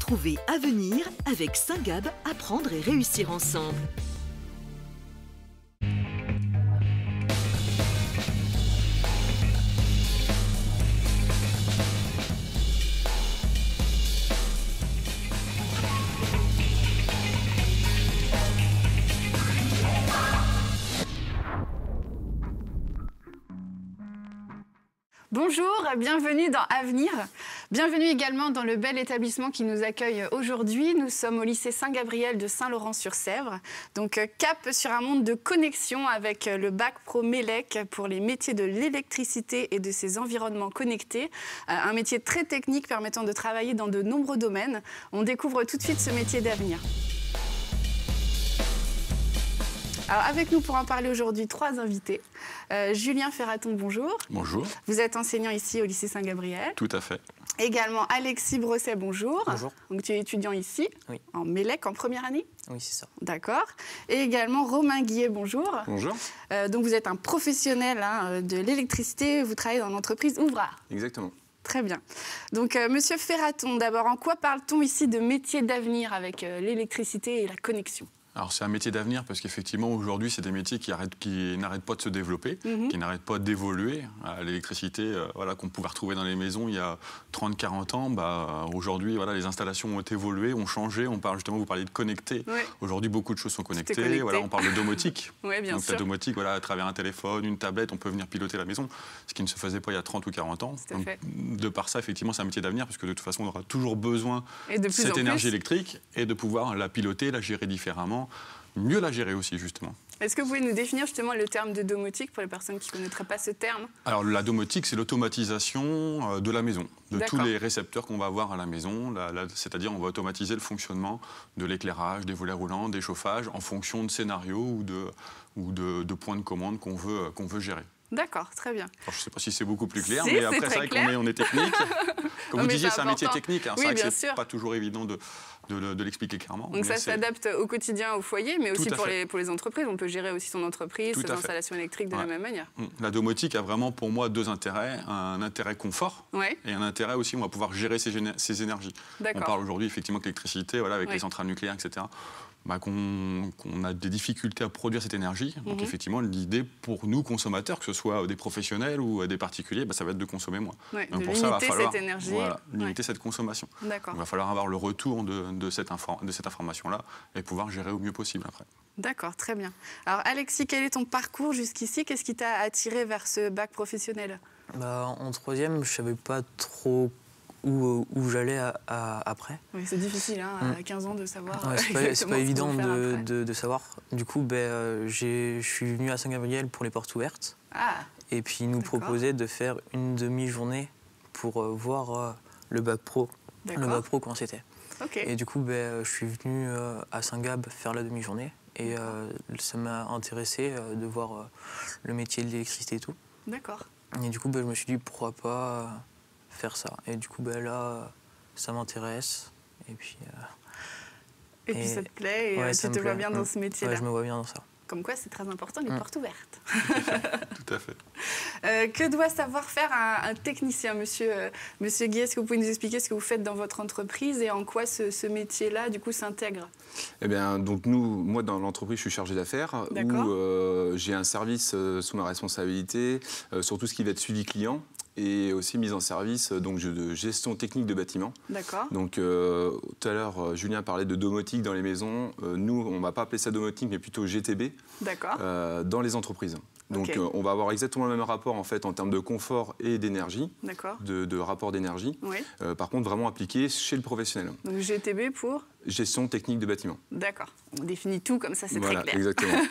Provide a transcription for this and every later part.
Retrouvez Avenir avec Saint-Gab, apprendre et réussir ensemble. Bonjour, bienvenue dans Avenir. Bienvenue également dans le bel établissement qui nous accueille aujourd'hui. Nous sommes au lycée Saint-Gabriel de Saint-Laurent-sur-Sèvre. Donc cap sur un monde de connexion avec le bac pro MELEC pour les métiers de l'électricité et de ses environnements connectés. Un métier très technique permettant de travailler dans de nombreux domaines. On découvre tout de suite ce métier d'avenir. Alors avec nous pour en parler aujourd'hui, 3 invités. Julien Ferraton, bonjour. Bonjour. Vous êtes enseignant ici au lycée Saint-Gabriel. Tout à fait. Également Alexis Brosset, bonjour. Bonjour. Donc tu es étudiant ici, Oui. en MELEC, en première année. Oui, c'est ça. D'accord. Et également Romain Guillet, bonjour. Bonjour. Donc vous êtes un professionnel de l'électricité, vous travaillez dans l'entreprise Ouvrard. Exactement. Très bien. Donc Monsieur Ferraton, d'abord, en quoi parle-t-on ici de métier d'avenir avec l'électricité et la connexion ? Alors c'est un métier d'avenir parce qu'effectivement aujourd'hui c'est des métiers qui n'arrêtent pas de se développer, qui n'arrêtent pas d'évoluer. L'électricité qu'on pouvait retrouver dans les maisons il y a 30-40 ans, aujourd'hui les installations ont évolué, ont changé. On parle justement, vous parliez de connecter. Oui. Aujourd'hui beaucoup de choses sont connectées. Connecté. On parle de domotique. Oui, bien Donc sûr. la domotique, à travers un téléphone, une tablette, on peut venir piloter la maison, ce qui ne se faisait pas il y a 30 ou 40 ans. Tout à fait. De par ça, effectivement, c'est un métier d'avenir parce que de toute façon on aura toujours besoin Et de de plus en cette énergie plus. électrique et de pouvoir la piloter, la gérer différemment. Mieux la gérer aussi, justement. Est-ce que vous pouvez nous définir justement le terme de domotique pour les personnes qui ne connaîtraient pas ce terme ? Alors, la domotique, c'est l'automatisation de la maison, de tous les récepteurs qu'on va avoir à la maison. C'est-à-dire, on va automatiser le fonctionnement de l'éclairage, des volets roulants, des chauffages, en fonction de scénarios ou de points de commande qu'on veut gérer. D'accord, très bien. Alors, je ne sais pas si c'est beaucoup plus clair, Si, mais c'est après, très c'est vrai clair. qu'on est technique. Comme Non, vous mais disiez, c'est c'est un métier important. technique. Hein. Oui, C'est vrai bien que ce sûr. n'est pas toujours évident de l'expliquer clairement. Donc mais ça s'adapte au quotidien, au foyer, mais Tout aussi à fait. pour les entreprises. On peut gérer aussi son entreprise, Tout ses à fait. installations électriques de la même manière. La domotique a vraiment pour moi 2 intérêts. Un intérêt confort Ouais. et un intérêt aussi, on va pouvoir gérer ses énergies. On D'accord. parle aujourd'hui effectivement que l'électricité, avec Oui. les centrales nucléaires, etc., qu'on a des difficultés à produire cette énergie. Donc effectivement, l'idée pour nous, consommateurs, que ce soit des professionnels ou des particuliers, ça va être de consommer moins. Ouais, Donc de pour ça, il va limiter falloir cette énergie. limiter cette consommation. D'accord. Il va falloir avoir le retour de cette information-là et pouvoir gérer au mieux possible après. D'accord, très bien. Alors Alexis, quel est ton parcours jusqu'ici ? Qu'est-ce qui t'a attiré vers ce bac professionnel ? En troisième, je savais pas trop où j'allais après. Oui, c'est difficile, à 15 ans, de savoir Ouais, c'est exactement pas ce évident qu'on veut faire après. de savoir. Du coup, je suis venu à Saint-Gabriel pour les portes ouvertes. Ah, Et puis, ils nous D'accord. proposaient de faire une demi-journée pour voir le bac pro. D'accord. Le bac pro, comment c'était. ok. Et du coup, je suis venu à Saint-Gab faire la demi-journée. Et ça m'a intéressé de voir le métier de l'électricité et tout. D'accord. Et du coup, je me suis dit, pourquoi pas faire ça. Et du coup, là, ça m'intéresse. Et puis ça te plaît et ouais, tu ça me te vois plaît. bien dans ce métier-là. Ouais, je me vois bien dans ça. Comme quoi, c'est très important, les portes ouvertes. Tout à fait. Que doit savoir faire un technicien, monsieur Guy? Est-ce que vous pouvez nous expliquer ce que vous faites dans votre entreprise et en quoi ce métier-là, du coup, s'intègre? Eh bien, donc moi, dans l'entreprise, je suis chargé d'affaires où j'ai un service sous ma responsabilité sur tout ce qui va être suivi client et aussi mise en service de gestion technique de bâtiments. D'accord. Donc, tout à l'heure, Julien parlait de domotique dans les maisons. Nous, on ne va pas appeler ça domotique, mais plutôt GTB dans les entreprises. Donc, on va avoir exactement le même rapport en fait en termes de confort et d'énergie, de rapport d'énergie. Oui. Par contre, vraiment appliqué chez le professionnel. Donc GTB pour gestion technique de bâtiment. D'accord. On définit tout comme ça, c'est voilà, très clair. Exactement.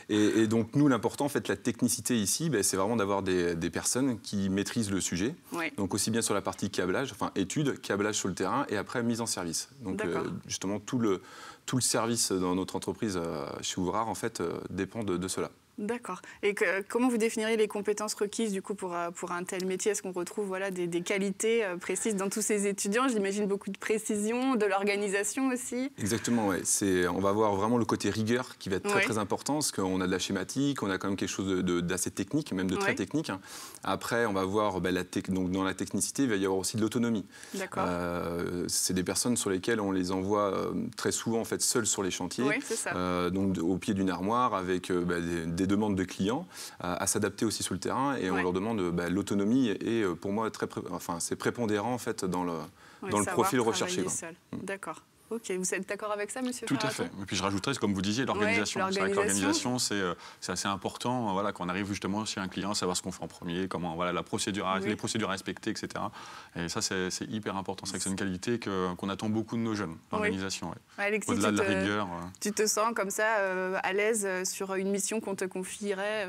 et donc nous, l'important en fait, la technicité ici, c'est vraiment d'avoir des personnes qui maîtrisent le sujet. Oui. Donc aussi bien sur la partie câblage, enfin études, câblage sur le terrain, et après mise en service. Donc justement tout le service dans notre entreprise chez Ouvrard en fait dépend de cela. D'accord. Et comment vous définiriez les compétences requises du coup pour un tel métier? Est-ce qu'on retrouve des qualités précises dans tous ces étudiants? J'imagine beaucoup de précision, de l'organisation aussi. Exactement, ouais. On va avoir vraiment le côté rigueur qui va être très important, parce qu'on a de la schématique, on a quand même quelque chose d'assez technique, même de très technique. Après, on va voir donc dans la technicité, il va y avoir aussi de l'autonomie. D'accord. C'est des personnes sur lesquelles on les envoie très souvent en fait seules sur les chantiers, c'est ça. donc au pied d'une armoire avec des demandes de clients à s'adapter aussi sur le terrain, et on leur demande l'autonomie, et pour moi c'est prépondérant en fait dans le profil recherché. D'accord. Ok, vous êtes d'accord avec ça, monsieur Tout à fait. Et puis je rajouterais, comme vous disiez, l'organisation. C'est vrai que l'organisation, c'est assez important, qu'on arrive justement chez un client, savoir ce qu'on fait en premier, comment, les procédures à respecter, etc. Et ça, c'est hyper important. C'est une qualité qu'on attend beaucoup de nos jeunes, l'organisation. Alexis, au-delà de la rigueur. Tu te sens comme ça, à l'aise sur une mission qu'on te confierait,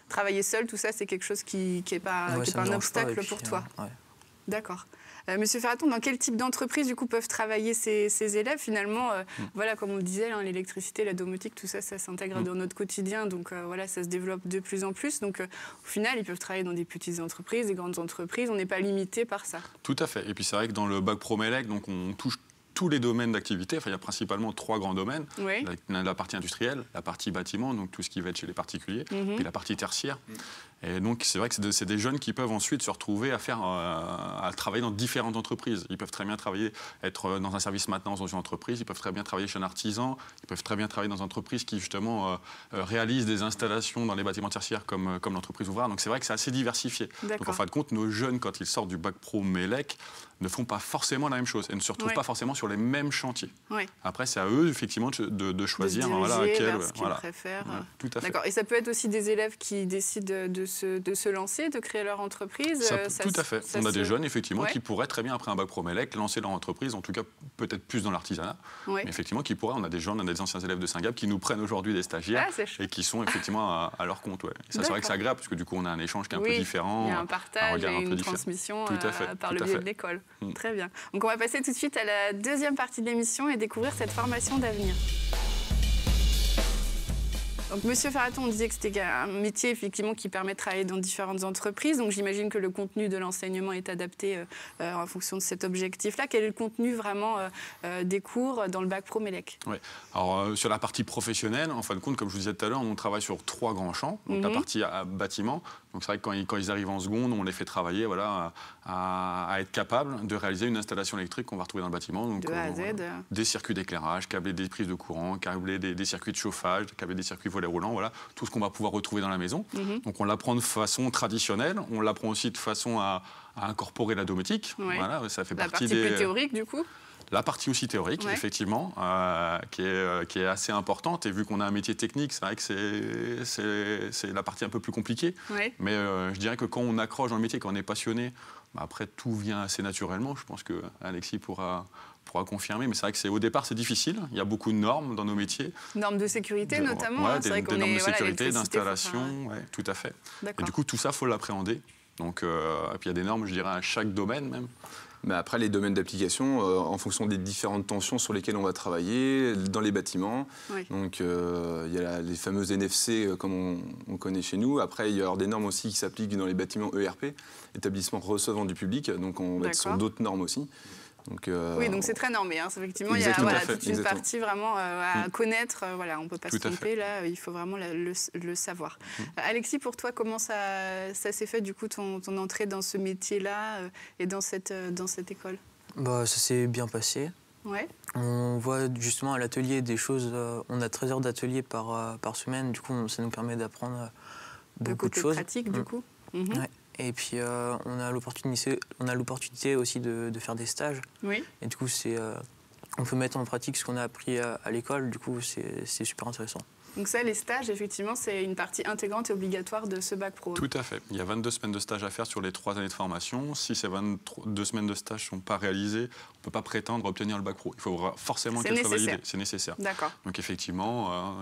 travailler seul, tout ça, c'est quelque chose qui n'est pas un obstacle pour toi. D'accord. Monsieur Ferraton, dans quel type d'entreprise du coup peuvent travailler ces élèves finalement comme on le disait, l'électricité, la domotique, tout ça, ça s'intègre dans notre quotidien, donc ça se développe de plus en plus. Donc au final, ils peuvent travailler dans des petites entreprises, des grandes entreprises. On n'est pas limité par ça. Tout à fait. Et puis c'est vrai que dans le bac pro MELEC, donc on touche tous les domaines d'activité. Il y a principalement 3 grands domaines. La partie industrielle, la partie bâtiment, donc tout ce qui va être chez les particuliers, puis la partie tertiaire. Et donc, c'est vrai que c'est des jeunes qui peuvent ensuite se retrouver à travailler dans différentes entreprises. Ils peuvent très bien être dans un service maintenance dans une entreprise, ils peuvent très bien travailler chez un artisan, ils peuvent très bien travailler dans une entreprise qui, justement, réalise des installations dans les bâtiments tertiaires comme l'entreprise Ouvrard. Donc, c'est vrai que c'est assez diversifié. Donc, en fin de compte, nos jeunes, quand ils sortent du bac pro MELEC, ne font pas forcément la même chose et ne se retrouvent pas forcément sur les mêmes chantiers. Après, c'est à eux, effectivement, de choisir ce qu'ils préfèrent. Tout à fait. D'accord. Et ça peut être aussi des élèves qui décident de se lancer, de créer leur entreprise. Tout à fait. On a des jeunes, effectivement, qui pourraient très bien, après un bac pro MELEC, lancer leur entreprise, en tout cas peut-être plus dans l'artisanat, mais effectivement, qui pourraient. On a des jeunes, on a des anciens élèves de Saint-Gab qui nous prennent aujourd'hui des stagiaires et qui sont effectivement à leur compte. Et ça, c'est vrai que c'est agréable, parce que du coup, on a un échange qui est un peu différent. Il y a un partage et une transmission par le biais de l'école. Très bien. Donc on va passer tout de suite à la deuxième partie de l'émission et découvrir cette formation d'avenir. Donc, monsieur Ferraton, on disait que c'était un métier effectivement qui permet de travailler dans différentes entreprises. Donc, j'imagine que le contenu de l'enseignement est adapté en fonction de cet objectif-là. Quel est le contenu vraiment des cours dans le bac pro MELEC? Alors, sur la partie professionnelle, en fin de compte, comme je vous disais tout à l'heure, on travaille sur 3 grands champs. Donc, la partie bâtiment. Donc, c'est vrai que quand ils arrivent en seconde, on les fait travailler à être capables de réaliser une installation électrique qu'on va retrouver dans le bâtiment. Donc, de A à Z. Des circuits d'éclairage, câbler des prises de courant, câbler des circuits de chauffage, câbler des circuits volets roulants, tout ce qu'on va pouvoir retrouver dans la maison. Donc on l'apprend de façon traditionnelle, on l'apprend aussi de façon à incorporer la domotique. Ça fait partie des... plus théorique du coup. La partie aussi théorique, effectivement, qui est assez importante. Et vu qu'on a un métier technique, c'est vrai que c'est la partie un peu plus compliquée. Mais je dirais que quand on accroche dans le métier, quand on est passionné, après tout vient assez naturellement. Je pense que Alexis pourra confirmer, mais c'est vrai que au départ c'est difficile. Il y a beaucoup de normes dans nos métiers. Normes de sécurité notamment. Des normes de sécurité, d'installation, tout à fait. Et du coup tout ça, il faut l'appréhender. Donc, et puis il y a des normes, je dirais, à chaque domaine même. Mais après, les domaines d'application, en fonction des différentes tensions sur lesquelles on va travailler, dans les bâtiments. Donc, il y a les fameuses NFC, comme on connaît chez nous. Après, il y a des normes aussi qui s'appliquent dans les bâtiments ERP, établissements recevant du public. Donc, on va être sur d'autres normes aussi. Donc, donc c'est très normé. Effectivement, il y a toute une partie vraiment à connaître. On ne peut pas se tromper. Là, il faut vraiment le savoir. Alexis, pour toi, comment ça s'est fait du coup ton entrée dans ce métier-là et dans cette école? Ça s'est bien passé. On voit justement à l'atelier des choses. On a 13 heures d'atelier par semaine. Du coup, ça nous permet d'apprendre beaucoup de choses. Pratique, du coup. Et puis, on a l'opportunité aussi de faire des stages. Et du coup, on peut mettre en pratique ce qu'on a appris à l'école. Du coup, c'est super intéressant. Donc ça, les stages, effectivement, c'est une partie intégrante et obligatoire de ce bac pro. Tout à fait. Il y a 22 semaines de stage à faire sur les 3 années de formation. Si ces 22 semaines de stage ne sont pas réalisées, on ne peut pas prétendre obtenir le bac pro. Il faut forcément qu'elle soit validée. C'est nécessaire. D'accord. Donc effectivement,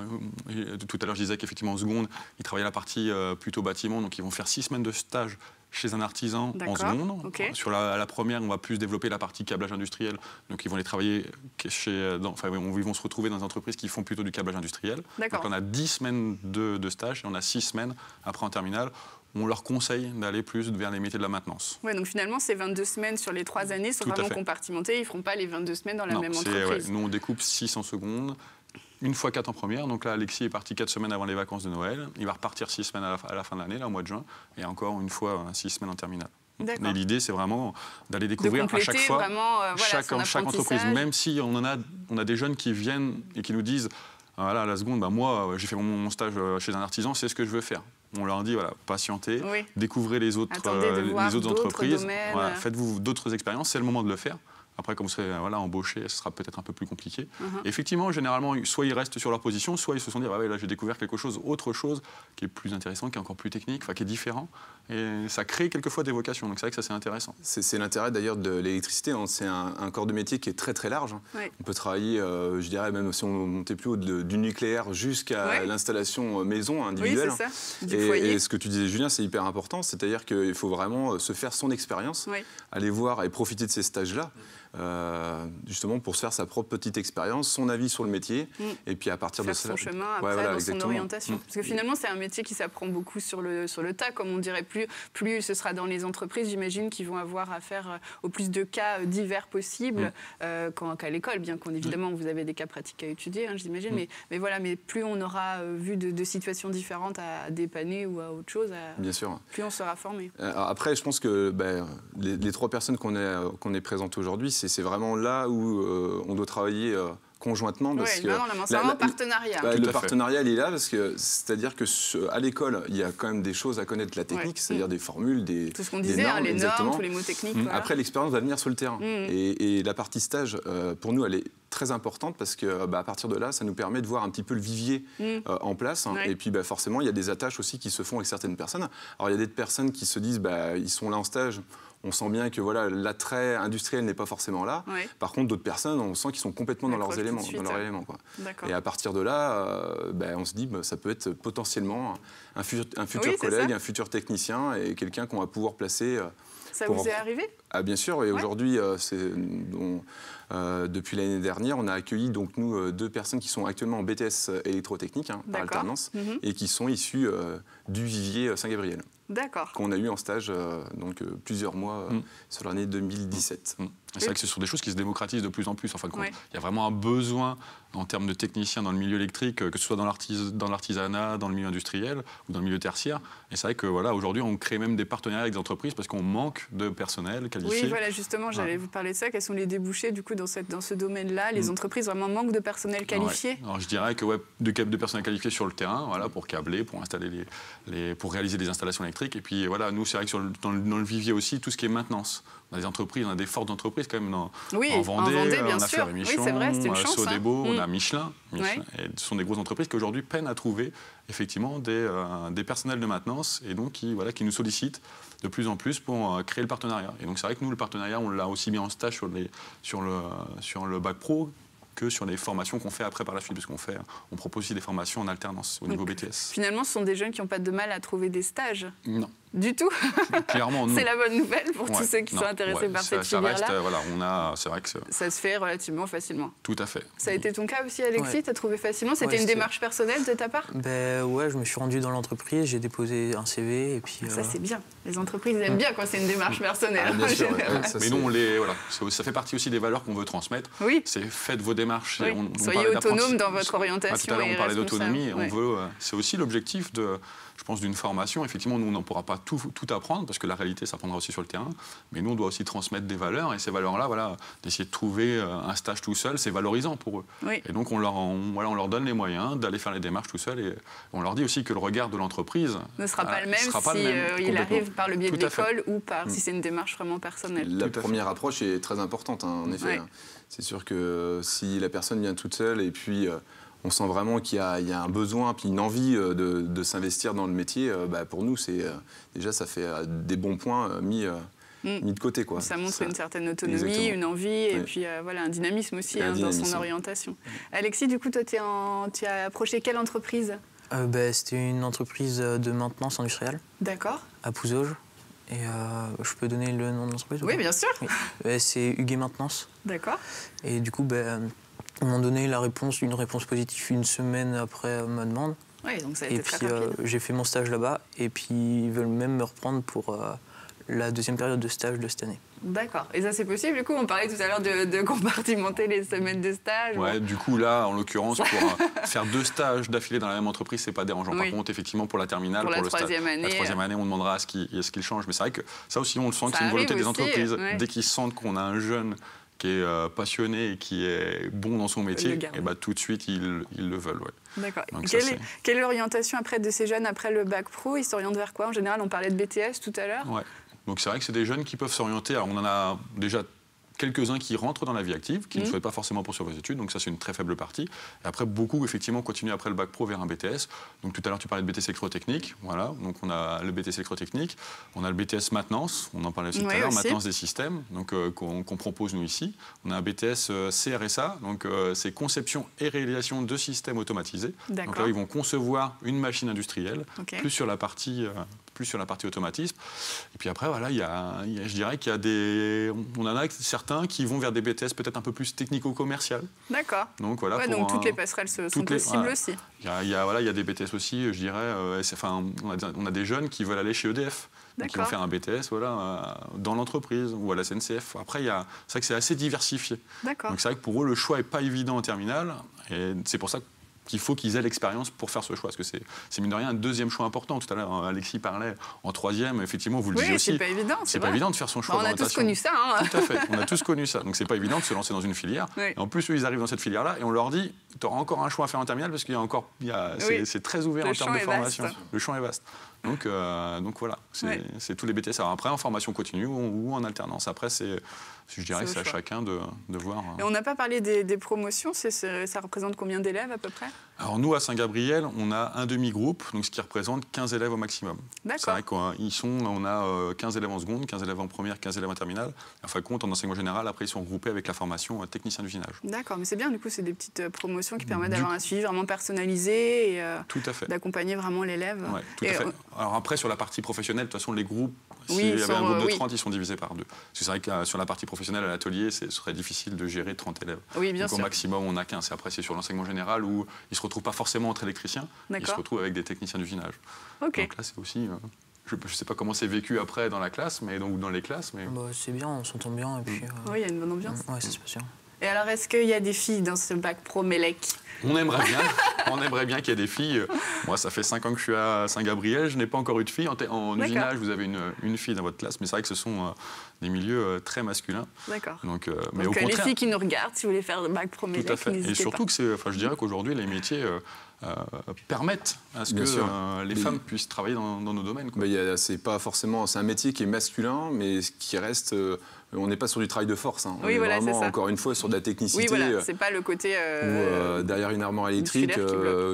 tout à l'heure, je disais qu'effectivement, en seconde, ils travaillaient la partie plutôt bâtiment. Donc ils vont faire 6 semaines de stage chez un artisan en seconde. Okay. Sur la première, on va plus développer la partie câblage industriel. Donc, ils vont les travailler ils vont se retrouver dans des entreprises qui font plutôt du câblage industriel. Donc, on a 10 semaines de stage et on a 6 semaines après en terminale. On leur conseille d'aller plus vers les métiers de la maintenance. Ouais, donc finalement, ces 22 semaines sur les 3 années sont vraiment compartimentés. Ils ne feront pas les 22 semaines dans la même entreprise. Nous, on découpe 6 en seconde. Une fois 4 en première, donc là Alexis est parti 4 semaines avant les vacances de Noël, il va repartir 6 semaines à la fin de l'année, là au mois de juin, et encore une fois 6 semaines en terminale. Mais l'idée c'est vraiment d'aller découvrir à chaque fois, chaque entreprise, même si on a des jeunes qui viennent et qui nous disent voilà, à la seconde, moi j'ai fait mon stage chez un artisan, c'est ce que je veux faire. On leur dit, voilà, patientez, découvrez les autres entreprises, faites-vous d'autres expériences, c'est le moment de le faire. Après, comme vous serez embauché, ce sera peut-être un peu plus compliqué. Effectivement, généralement, soit ils restent sur leur position, soit ils se sont dit, là, j'ai découvert autre chose qui est plus intéressant, qui est encore plus technique, qui est différent. Et ça crée quelquefois des vocations. Donc c'est vrai que ça, c'est intéressant. C'est l'intérêt d'ailleurs de l'électricité. C'est un corps de métier qui est très très large. On peut travailler, je dirais, même si on montait plus haut, du nucléaire jusqu'à l'installation maison individuelle. Oui, c'est ça. Et ce que tu disais, Julien, c'est hyper important. C'est-à-dire qu'il faut vraiment se faire son expérience, aller voir et profiter de ces stages-là. Justement pour se faire sa propre petite expérience, son avis sur le métier, et puis à partir de ça, son chemin après dans son orientation. Parce que finalement, c'est un métier qui s'apprend beaucoup sur le tas, comme on dirait. Plus ce sera dans les entreprises, j'imagine, qui vont avoir affaire au plus de cas divers possibles qu'à l'école, bien qu'évidemment vous avez des cas pratiques à étudier, j'imagine. Mais plus on aura vu de situations différentes à dépanner ou à autre chose, bien sûr, plus on sera formé. Après, je pense que les 3 personnes qu'on est présentes aujourd'hui, c'est vraiment là où on doit travailler conjointement. C'est vraiment un partenariat. Le partenariat, il est là, c'est-à-dire qu'à l'école, il y a quand même des choses à connaître, la technique, c'est-à-dire des formules, tout ce qu'on disait, normes, les normes, tous les mots techniques. Après, l'expérience va venir sur le terrain. Et la partie stage, pour nous, elle est très importante parce qu'à partir de là, ça nous permet de voir un petit peu le vivier en place. Et puis, forcément, il y a des attaches aussi qui se font avec certaines personnes. Alors, il y a des personnes qui se disent, ils sont là en stage. On sent bien que l'attrait industriel n'est pas forcément là. Par contre, d'autres personnes, on sent qu'ils sont complètement dans leurs éléments. Et à partir de là, on se dit ça peut être potentiellement un futur collègue, un futur technicien et quelqu'un qu'on va pouvoir placer. Ça vous est arrivé ? Bien sûr, et aujourd'hui, depuis l'année dernière, on a accueilli nous 2 personnes qui sont actuellement en BTS électrotechnique par alternance et qui sont issues du vivier Saint-Gabriel. D'accord. Qu'on a eu en stage plusieurs mois sur l'année 2017. C'est vrai que ce sont des choses qui se démocratisent de plus en plus. En fin de compte, il y a vraiment un besoin en termes de techniciens dans le milieu électrique, que ce soit dans l'artisanat, dans le milieu industriel ou dans le milieu tertiaire. Et c'est vrai que aujourd'hui, on crée même des partenariats avec des entreprises parce qu'on manque de personnel qualifié. Oui, justement, j'allais vous parler de ça. Quels sont les débouchés du coup dans ce domaine-là ? Les entreprises vraiment manquent de personnel qualifié. Alors, je dirais que de personnel qualifié sur le terrain, pour câbler, pour installer pour réaliser des installations électriques. Et puis nous, c'est vrai que dans le vivier aussi, tout ce qui est maintenance. On a des entreprises, on a des fortes entreprises quand même en Vendée, bien on a sûr. Ferré Michon, Sodebo, on a Michelin. Et ce sont des grosses entreprises qui aujourd'hui peinent à trouver effectivement des personnels de maintenance et donc qui nous sollicitent de plus en plus pour créer le partenariat. Et donc c'est vrai que nous, le partenariat, on l'a aussi mis en stage sur le bac pro que sur les formations qu'on fait après par la suite, parce qu'on propose aussi des formations en alternance au niveau BTS. Finalement, ce sont des jeunes qui n'ont pas de mal à trouver des stages. Non. Du tout. Clairement, non. C'est la bonne nouvelle pour tous ceux qui sont intéressés par cette filière-là. C'est vrai que ça se fait relativement facilement. Tout à fait. Ça a été ton cas aussi, Alexis ? Tu as trouvé facilement ? C'était une démarche personnelle de ta part ? Je me suis rendu dans l'entreprise, j'ai déposé un CV et puis... Ça, c'est bien. Les entreprises aiment bien quand c'est une démarche personnelle. Bien sûr, mais nous, ça fait partie aussi des valeurs qu'on veut transmettre. Oui. C'est faites vos démarches. Soyez autonome dans votre orientation. Tout à l'heure, on parlait d'autonomie. C'est aussi l'objectif d'une formation. Effectivement, nous, on n'en pourra pas tout apprendre, parce que la réalité s'apprendra aussi sur le terrain. Mais nous, on doit aussi transmettre des valeurs. Et ces valeurs-là, d'essayer de trouver un stage tout seul, c'est valorisant pour eux. Oui. Et donc, on leur donne les moyens d'aller faire les démarches tout seul. Et on leur dit aussi que le regard de l'entreprise ne sera pas le même s'il arrive par le biais de l'école ou si c'est une démarche vraiment personnelle. La première approche est très importante, en effet. C'est sûr que si la personne vient toute seule et puis... on sent vraiment qu'il y a un besoin, puis une envie de s'investir dans le métier. Pour nous, déjà, ça fait des bons points mis de côté. Ça montre une certaine autonomie, une envie, et puis un dynamisme aussi dans son orientation. Alexis, du coup, toi, tu as approché quelle entreprise ? C'était une entreprise de maintenance industrielle. D'accord. À Pouzauges. Et je peux donner le nom de l'entreprise? Oui, bien sûr. Oui. C'est Huguet Maintenance. D'accord. Et du coup, ils m'ont donné une réponse positive une semaine après ma demande. Oui, donc ça a été très rapide. J'ai fait mon stage là-bas et puis ils veulent même me reprendre pour la deuxième période de stage de cette année. D'accord. Et ça, c'est possible? Du coup, on parlait tout à l'heure de compartimenter les semaines de stage. Ouais, du coup, là, en l'occurrence, pour faire 2 stages d'affilée dans la même entreprise, c'est pas dérangeant. Oui. Par contre, effectivement, pour la terminale, pour la troisième année, on demandera à ce qu'il change. Mais c'est vrai que ça aussi, on le sent que c'est une volonté des entreprises. Ouais. Dès qu'ils sentent qu'on a un jeune qui est passionné et qui est bon dans son métier, et tout de suite, ils le veulent. Ouais. D'accord. Quelle est l'orientation après de ces jeunes après le bac pro? Ils s'orientent vers quoi? En général, on parlait de BTS tout à l'heure. Ouais. Donc c'est vrai que c'est des jeunes qui peuvent s'orienter. Alors on en a déjà quelques-uns qui rentrent dans la vie active, qui ne souhaitent pas forcément poursuivre leurs études, donc ça c'est une très faible partie. Et après, beaucoup effectivement continuent après le bac pro vers un BTS. Donc tout à l'heure tu parlais de BTS électrotechnique, voilà. Donc on a le BTS électrotechnique, on a le BTS maintenance, on en parlait aussi tout à l'heure, maintenance des systèmes, donc qu'on propose nous ici. On a un BTS CRSA, donc c'est conception et réalisation de systèmes automatisés. Donc là ils vont concevoir une machine industrielle, plus sur la partie automatisme. Et puis après, voilà, je dirais qu'il y a on en a certains qui vont vers des BTS peut-être un peu plus technico-commercial. D'accord. Donc voilà. Donc toutes les passerelles sont possibles aussi. Il y a des BTS aussi, je dirais. On a des jeunes qui veulent aller chez EDF. Donc ils vont faire un BTS dans l'entreprise ou à la SNCF. Après, c'est vrai que c'est assez diversifié. D'accord. Donc c'est vrai que pour eux, le choix n'est pas évident en terminale. Et c'est pour ça qu'il faut qu'ils aient l'expérience pour faire ce choix. Parce que c'est mine de rien un deuxième choix important. Tout à l'heure, Alexis parlait en troisième. Effectivement, vous le disiez aussi. Oui, c'est pas évident. C'est pas évident de faire son choix d'orientation. On a tous connu ça. Hein. Tout à fait. On a tous connu ça. Donc c'est pas évident de se lancer dans une filière. Oui. Et en plus, eux, ils arrivent dans cette filière-là et on leur dit, tu auras encore un choix à faire en terminale parce qu'il y a encore, c'est très ouvert en termes de formation. Le champ est vaste. Donc voilà, c'est tous les BTS. Alors après, en formation continue ou en alternance. Après, je dirais que c'est à chacun de voir. Et on n'a pas parlé des promotions. Ça représente combien d'élèves à peu près? Alors nous, à Saint-Gabriel, on a un demi-groupe, donc ce qui représente 15 élèves au maximum. D'accord. C'est vrai qu'on a 15 élèves en seconde, 15 élèves en première, 15 élèves en terminale. En fin de compte, en enseignement général, après, ils sont regroupés avec la formation technicien d'usinage. D'accord, mais c'est bien, du coup, c'est des petites promotions qui permettent d'avoir un suivi vraiment personnalisé et d'accompagner vraiment l'élève. Ouais, tout à fait. Alors après, sur la partie professionnelle, de toute façon, les groupes, s'il y avait un groupe de 30, ils sont divisés par 2. Parce que c'est vrai que sur la partie professionnelle, à l'atelier, ce serait difficile de gérer 30 élèves. Oui, bien sûr. Au maximum, on a 15. Et après, c'est sur l'enseignement général où ils ne se retrouvent pas forcément entre électriciens, ils se retrouvent avec des techniciens d'usinage. Donc là, c'est aussi... je ne sais pas comment c'est vécu après dans la classe, dans les classes. Mais... c'est bien, on s'entend bien. Et puis, oui, il y a une bonne ambiance. Oui, ça se passe bien. Et alors, est-ce qu'il y a des filles dans ce bac pro Mélec? On aimerait bien qu'il y ait des filles. Moi, ça fait 5 ans que je suis à Saint-Gabriel, je n'ai pas encore eu de filles. En usinage, vous avez une fille dans votre classe, mais c'est vrai que ce sont des milieux très masculins. D'accord. Donc mais au contraire, les filles qui nous regardent, si vous voulez faire le bac pro Mélec, tout à fait. Et surtout que je dirais qu'aujourd'hui, les métiers permettent à ce que les femmes puissent travailler dans nos domaines. C'est un métier qui est masculin, mais qui reste... on n'est pas sur du travail de force. On est vraiment, encore une fois, sur de la technicité. Oui, voilà, c'est pas le côté... derrière une armoire électrique,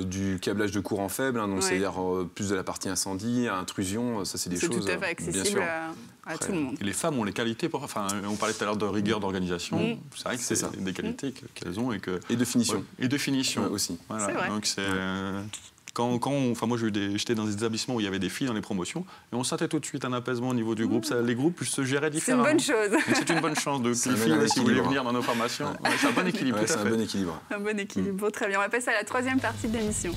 du câblage de courant faible, donc c'est-à-dire plus de la partie incendie, intrusion, ça c'est des choses... C'est tout à fait accessible à tout le monde. Et les femmes ont les qualités, on parlait tout à l'heure de rigueur d'organisation, c'est vrai que c'est des qualités qu'elles ont. Et de finition. Et de finition. Aussi. Voilà. C'est vrai. Donc moi j'étais dans des établissements où il y avait des filles dans les promotions et on sentait tout de suite un apaisement au niveau du groupe. Les groupes se géraient différemment. C'est une bonne chose. C'est une bonne chance de les filles qui voulaient venir dans nos formations. C'est un bon équilibre. C'est un bon équilibre. Un bon équilibre. Bon, très bien. On va passer à la troisième partie de l'émission.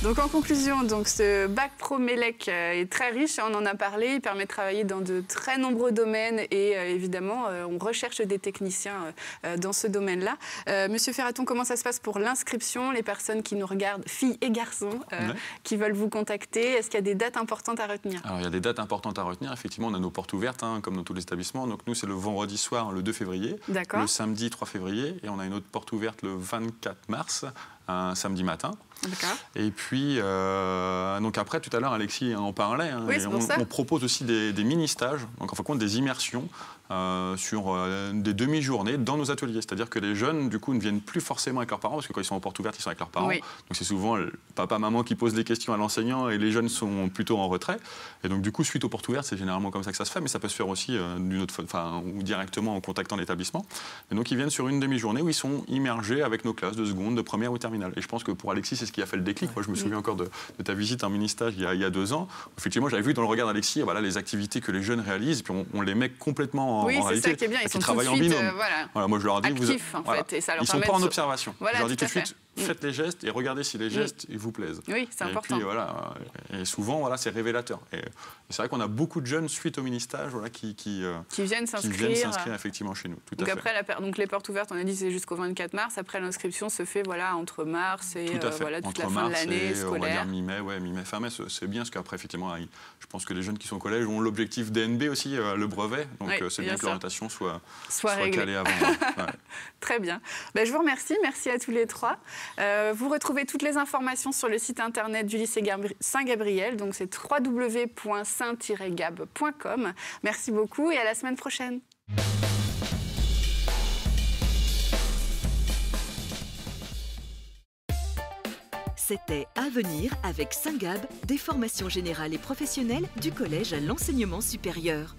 Donc en conclusion, ce bac pro Mélec est très riche, on en a parlé, il permet de travailler dans de très nombreux domaines et évidemment on recherche des techniciens dans ce domaine-là. Monsieur Ferraton, comment ça se passe pour l'inscription? Les personnes qui nous regardent, filles et garçons, qui veulent vous contacter, est-ce qu'il y a des dates importantes à retenir? Alors il y a des dates importantes à retenir, effectivement on a nos portes ouvertes comme dans tous les établissements. Donc nous c'est le vendredi soir, le 2 février, le samedi 3 février et on a une autre porte ouverte le 24 mars. Un samedi matin. Et puis, donc après, tout à l'heure, Alexis en parlait. Oui, on propose aussi des mini-stages, donc en fin de compte des immersions sur des demi-journées dans nos ateliers. C'est-à-dire que les jeunes, du coup, ne viennent plus forcément avec leurs parents, parce que quand ils sont en porte ouverte, ils sont avec leurs parents. Oui. Donc c'est souvent le papa, maman qui pose des questions à l'enseignant et les jeunes sont plutôt en retrait. Et donc du coup, suite aux portes ouvertes, c'est généralement comme ça que ça se fait, mais ça peut se faire aussi ou directement en contactant l'établissement. Et donc ils viennent sur une demi-journée où ils sont immergés avec nos classes de seconde, de première ou terminale. Et je pense que pour Alexis, c'est ce qui a fait le déclic. Moi, je me souviens encore de ta visite en mini-stage il y a 2 ans. Effectivement, j'avais vu dans le regard d'Alexis les activités que les jeunes réalisent, puis on les met complètement en réalité. Oui, c'est ça qui est bien. Ils sont travaillent tout de suite, en binôme. Voilà, moi, je leur dis, actifs, en fait. Et ça leur ils ne sont pas en observation. Voilà, je leur dis tout de suite, faites les gestes et regardez si les gestes ils vous plaisent. Oui, c'est important. Puis, et souvent, c'est révélateur. Et c'est vrai qu'on a beaucoup de jeunes, suite au mini-stage, qui viennent s'inscrire effectivement chez nous. Tout donc à fait. Après, donc les portes ouvertes, on a dit, c'est jusqu'au 24 mars. Après, l'inscription se fait entre mars et toute la fin de l'année scolaire. On va dire mi-mai, fin mai, c'est bien, parce qu'après, effectivement, je pense que les jeunes qui sont au collège ont l'objectif DNB aussi, le brevet. Donc c'est bien que l'orientation soit calée avant. Très bien. Je vous remercie. Merci à tous les 3. Vous retrouvez toutes les informations sur le site internet du lycée Saint-Gabriel. Donc c'est www.saint-gab.com. Merci beaucoup et à la semaine prochaine. C'était Avenir avec Saint-Gab, des formations générales et professionnelles du collège à l'enseignement supérieur.